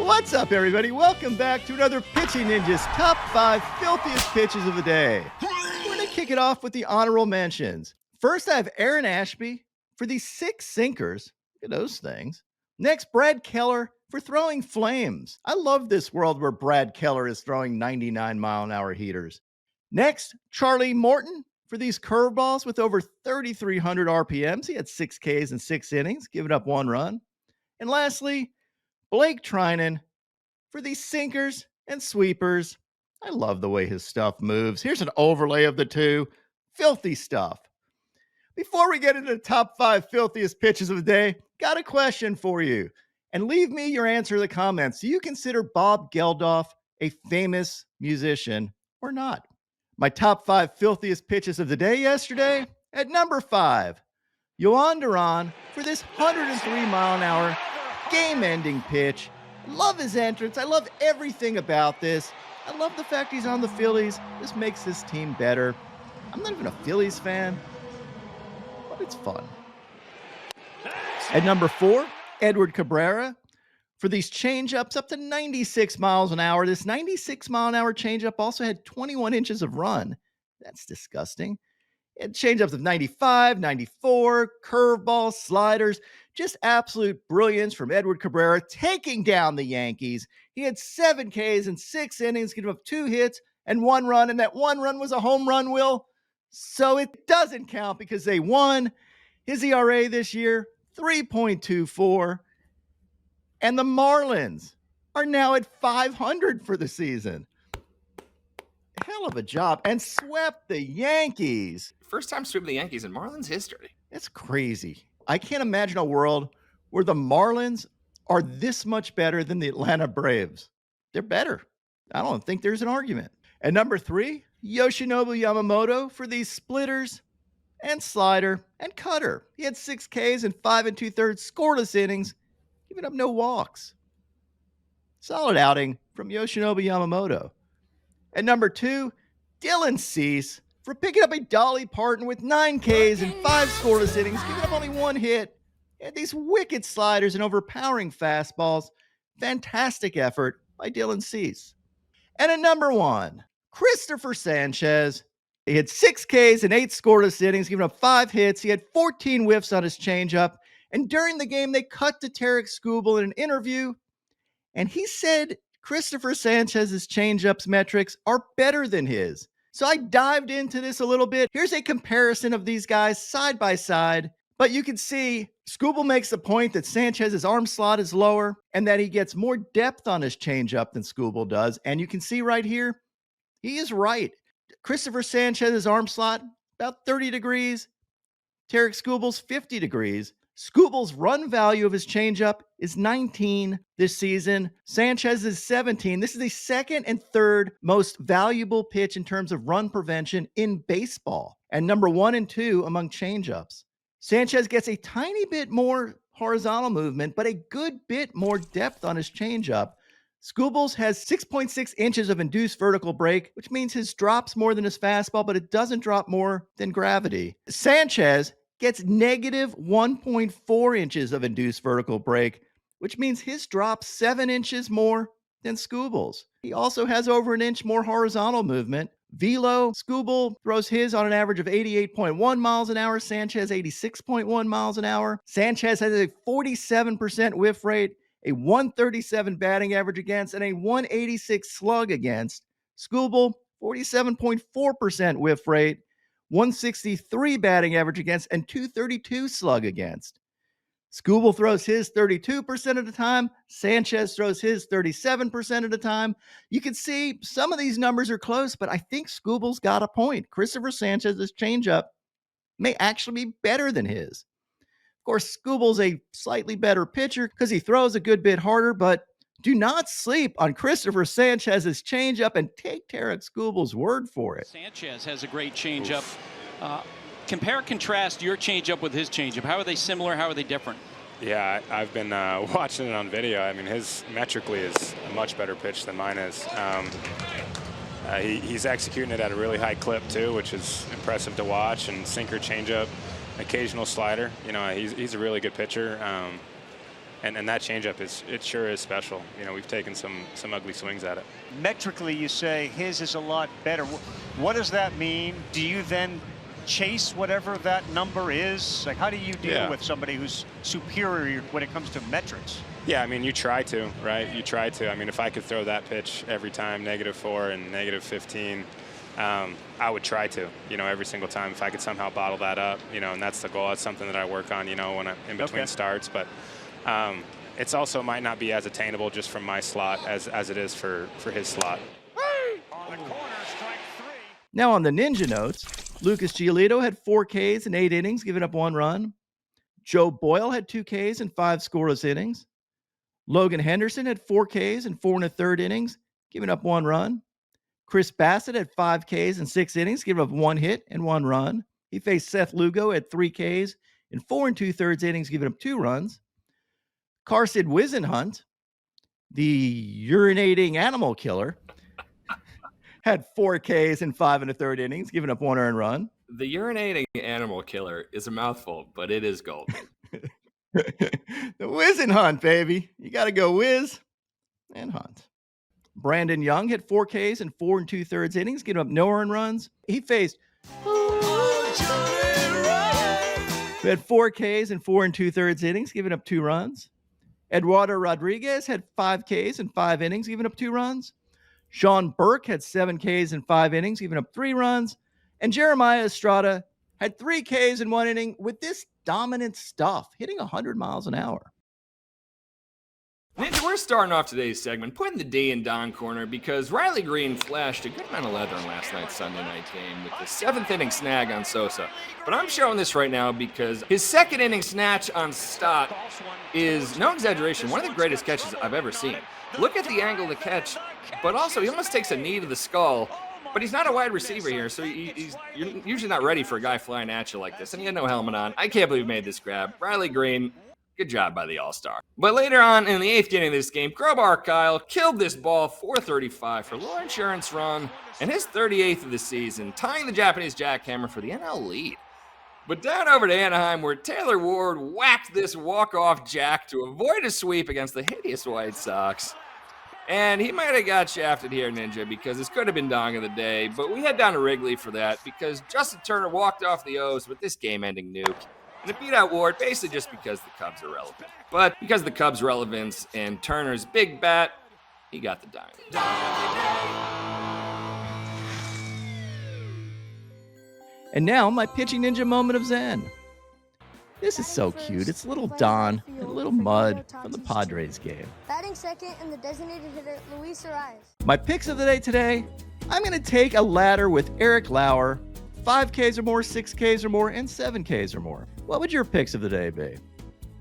What's up, everybody? Welcome back to another Pitching Ninjas Top 5 Filthiest Pitches of the Day. We're going to kick it off with the honorable mentions. First, I have Aaron Ashby for these 6 sinkers. Look at those things. Next, Brad Keller for throwing flames. I love this world where Brad Keller is throwing 99-mile-an-hour heaters. Next, Charlie Morton for these curveballs with over 3,300 RPMs. He had 6 Ks in 6 innings, giving up 1 run. And lastly, Blake Trinan for these sinkers and sweepers. I love the way his stuff moves. Here's an overlay of the two. Filthy stuff. Before we get into the top 5 filthiest pitches of the day, got a question for you. And leave me your answer in the comments. Do you consider Bob Geldof a famous musician or not? My top 5 filthiest pitches of the day yesterday. At number 5, Yohan Duran for this 103-mile-an-hour game-ending pitch. I love his entrance. I love everything about this. I love the fact he's on the Phillies. This makes this team better. I'm not even a Phillies fan, but it's fun. At number 4, Edward Cabrera for these changeups up to 96 miles an hour. This 96-mile-an-hour changeup also had 21 inches of run. That's disgusting. It changeups of 95, 94, curveballs, sliders, just absolute brilliance from Edward Cabrera taking down the Yankees. He had 7 Ks in 6 innings, giving up 2 hits and 1 run, and that 1 run was a home run, Will. So it doesn't count because they won. His ERA this year, 3.24. And the Marlins are now at 500 for the season. Hell of a job, and swept the Yankees. First time sweeping the Yankees in Marlins history. It's crazy. I can't imagine a world where the Marlins are this much better than the Atlanta Braves. They're better. I don't think there's an argument. At number 3, Yoshinobu Yamamoto for these splitters and slider and cutter. He had 6 Ks and 5 2/3 scoreless innings, giving up no walks. Solid outing from Yoshinobu Yamamoto. At number 2, Dylan Cease for picking up a Dolly Parton with 9 Ks and 5 scoreless innings, giving up only 1 hit. And these wicked sliders and overpowering fastballs. Fantastic effort by Dylan Cease. And at number 1, Christopher Sanchez. He had 6 Ks and 8 scoreless innings, giving up 5 hits. He had 14 whiffs on his changeup. And during the game, they cut to Tarek Skubal in an interview, and he said Christopher Sanchez's changeups metrics are better than his. So I dived into this a little bit. Here's a comparison of these guys side by side. But you can see Skubal makes the point that Sanchez's arm slot is lower and that he gets more depth on his changeup than Skubal does. And you can see right here, he is right. Christopher Sanchez's arm slot, about 30 degrees. Tarek Skubal's 50 degrees. Skubal's run value of his changeup is 19 this season. Sanchez is 17. This is the second and third most valuable pitch in terms of run prevention in baseball, and number 1 and 2 among changeups. Sanchez gets a tiny bit more horizontal movement, but a good bit more depth on his changeup. Skubal's has 6.6 inches of induced vertical break, which means his drops more than his fastball, but it doesn't drop more than gravity. Sanchez gets negative 1.4 inches of induced vertical break, which means his drops 7 inches more than Skubal's. He also has over an inch more horizontal movement. Velo, Skubal throws his on an average of 88.1 miles an hour. Sanchez, 86.1 miles an hour. Sanchez has a 47% whiff rate, a 137 batting average against, and a 186 slug against. Skubal, 47.4% whiff rate, 163 batting average against, and 232 slug against. Skubal throws his 32% of the time. Sanchez throws his 37% of the time. You can see some of these numbers are close, but I think Skubal's got a point. Christopher Sanchez's changeup may actually be better than his. Of course, Skubal's a slightly better pitcher because he throws a good bit harder, but do not sleep on Christopher Sanchez's changeup and take Tarek Skubal's word for it. Sanchez has a great changeup. Compare and contrast your changeup with his changeup. How are they similar? How are they different? Yeah, I've been watching it on video. I mean, his metrically is a much better pitch than mine is. He's executing it at a really high clip too, which is impressive to watch. And sinker, changeup, occasional slider. You know, he's a really good pitcher. And that changeup it sure is special. You know, we've taken some ugly swings at it. Metrically, you say his is a lot better. What does that mean? Do you then chase whatever that number is? Like, how do you deal with somebody who's superior when it comes to metrics? Yeah, I mean, you try to, right? You try to. I mean, if I could throw that pitch every time, -4 and -15, I would try to, you know, every single time if I could somehow bottle that up, you know, and that's the goal. That's something that I work on, you know, when I'm in between starts. But it's also might not be as attainable just from my slot as it is for his slot. On the corner, strike 3. Now on the Ninja notes, Lucas Giolito had 4 Ks in 8 innings, giving up 1 run. Joe Boyle had 2 Ks in 5 scoreless innings. Logan Henderson had 4 Ks in 4 1/3 innings, giving up 1 run. Chris Bassett had 5 Ks in 6 innings, giving up 1 hit and 1 run. He faced Seth Lugo at 3 Ks in 4 2/3 innings, giving up 2 runs. Carson Wisenhunt, the urinating animal killer, had 4 Ks in 5 1/3 innings, giving up 1 earned run. The urinating animal killer is a mouthful, but it is gold. The whiz and hunt, baby. You got to go whiz and hunt. Brandon Young hit 4 Ks in 4 2/3 innings, giving up no earned runs. He faced who had 4 Ks in 4 2/3 innings, giving up 2 runs. Eduardo Rodriguez had 5 Ks in 5 innings, giving up 2 runs. Sean Burke had 7 Ks in 5 innings, giving up 3 runs. And Jeremiah Estrada had 3 Ks in 1 inning with this dominant stuff, hitting 100 miles an hour. Ninja, we're starting off today's segment putting the D in Don corner because Riley Green flashed a good amount of leather in last night's Sunday night game with the 7th inning snag on Sosa. But I'm showing this right now because his 2nd inning snatch on Stott is, no exaggeration, one of the greatest catches I've ever seen. Look at the angle of the catch, but also he almost takes a knee to the skull. But he's not a wide receiver here, so you're usually not ready for a guy flying at you like this. And he had no helmet on. I can't believe he made this grab. Riley Green, good job by the All-Star. But later on in the 8th inning of this game, Crowbar Kyle killed this ball 435 for a low insurance run and his 38th of the season, tying the Japanese jackhammer for the NL lead. But down over to Anaheim, where Taylor Ward whacked this walk-off jack to avoid a sweep against the hideous White Sox. And he might have got shafted here, Ninja, because this could have been Dong of the Day, but we head down to Wrigley for that because Justin Turner walked off the O's with this game-ending nuke. And it beat out Ward basically just because the Cubs are relevant. But because of the Cubs' relevance and Turner's big bat, he got the dime. And now, my pitching ninja moment of Zen. This is so cute. It's little Don and little Mud from the Padres game. Batting second and the designated hitter, Luis Arias. My picks of the day today, I'm going to take a ladder with Eric Lauer, 5 Ks or more, 6 Ks or more, and 7 Ks or more. What would your picks of the day be?